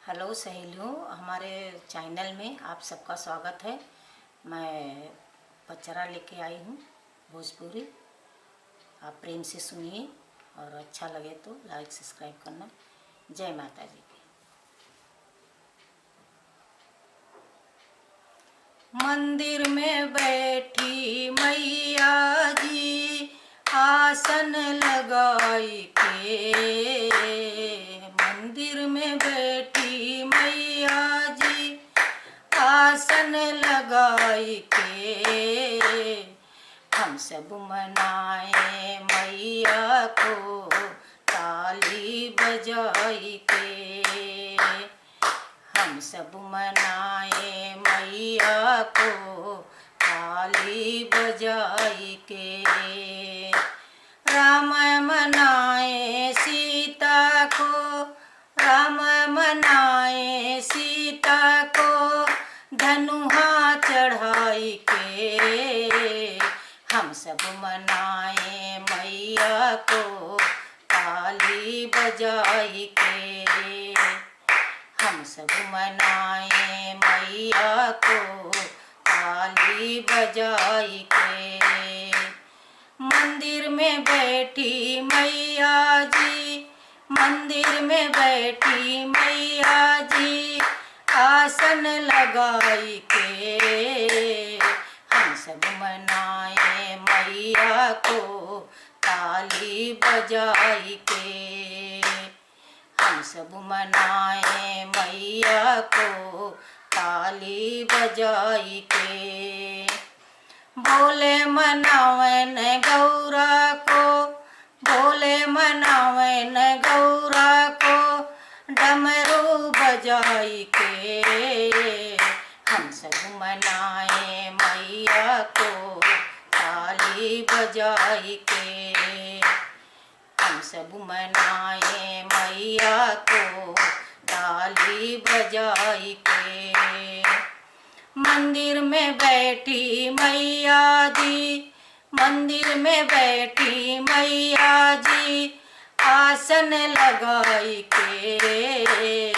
Hello सहेलियों, हमारे channel में आप सबका स्वागत है। मैं पचरा लेके आई हूँ भोजपुरी। आप प्रेम से सुनिए और अच्छा लगे तो लाइक सब्सक्राइब करना। जय माता जी की। मंदिर में बैठी मैया जी आसन लगाई के, मंदिर में बैठी मैया जी आसन लगाई के, हम सब मनाए मैया को ताली बजाई के, हम सब मनाए मैया को ताली बजाई के। राम मनाए सीता को, राम मनाए सीता को धनुहा चढ़ाई के, हम सब मनाए मैया को ताली बजाई के, हम सब मनाए मैया को ताली बजाई के। मंदिर में बैठी मैया जी, मंदिर में बैठी मैया जी आसन लगाई के, हम सब मनाए मैया को ताली बजाई के, हम सब मनाए मैया को ताली बजाई के। बोले मनावन गौरा को, बोले मनावन गौरा को डमरू बजाई के, हम सब मनाए मैया को ताली बजाई के, हम सब मनाए मैया को ताली बजाई के। मंदिर में बैठी मैया जी, मंदिर में बैठी मैया जी आसन लगाई के,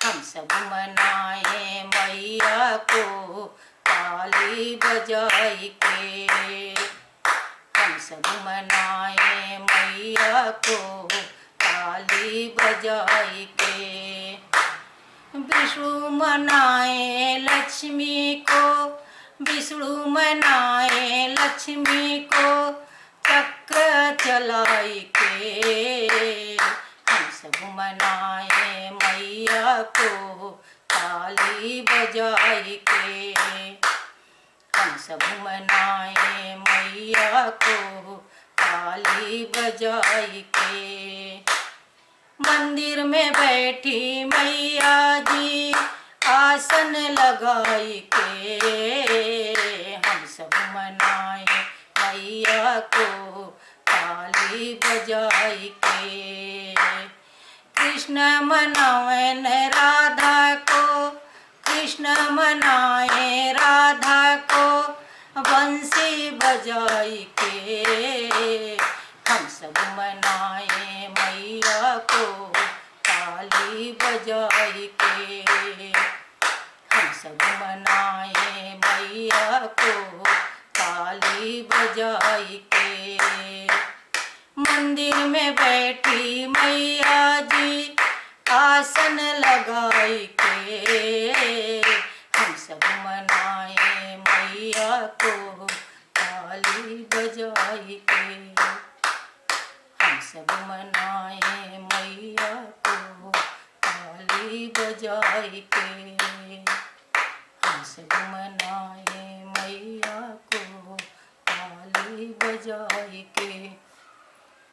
हम सब मनाए मैया को ताली बजाई के, हम सब मनाए मैया को ताली बजाई के। विष्णु मनाए लक्ष्मी को, विष्णु मनाए लक्ष्मी को चक्र चलाई के, हम सब मनाए मैया को ताली बजाई के, हम सब मनाए मैया को ताली बजाई के। मंदिर में बैठी मैया जी आसन लगाई के, हम सब मनाए मैया को ताली बजाई के। कृष्ण मनावन राधा को, कृष्ण मनाए राधा को बंसी बजाई के, हम सब मनाए मैया को ताली बजाई के, हम सब मनाए मैया को ताली बजाई के। मंदिर में बैठी मैया जी आसन लगाई के, हम सब मनाए मैया को ताली बजाई के, हम सब मनाए मैया को ताली बजाई के, हम सब मनाए मैया को ताली बजाई के।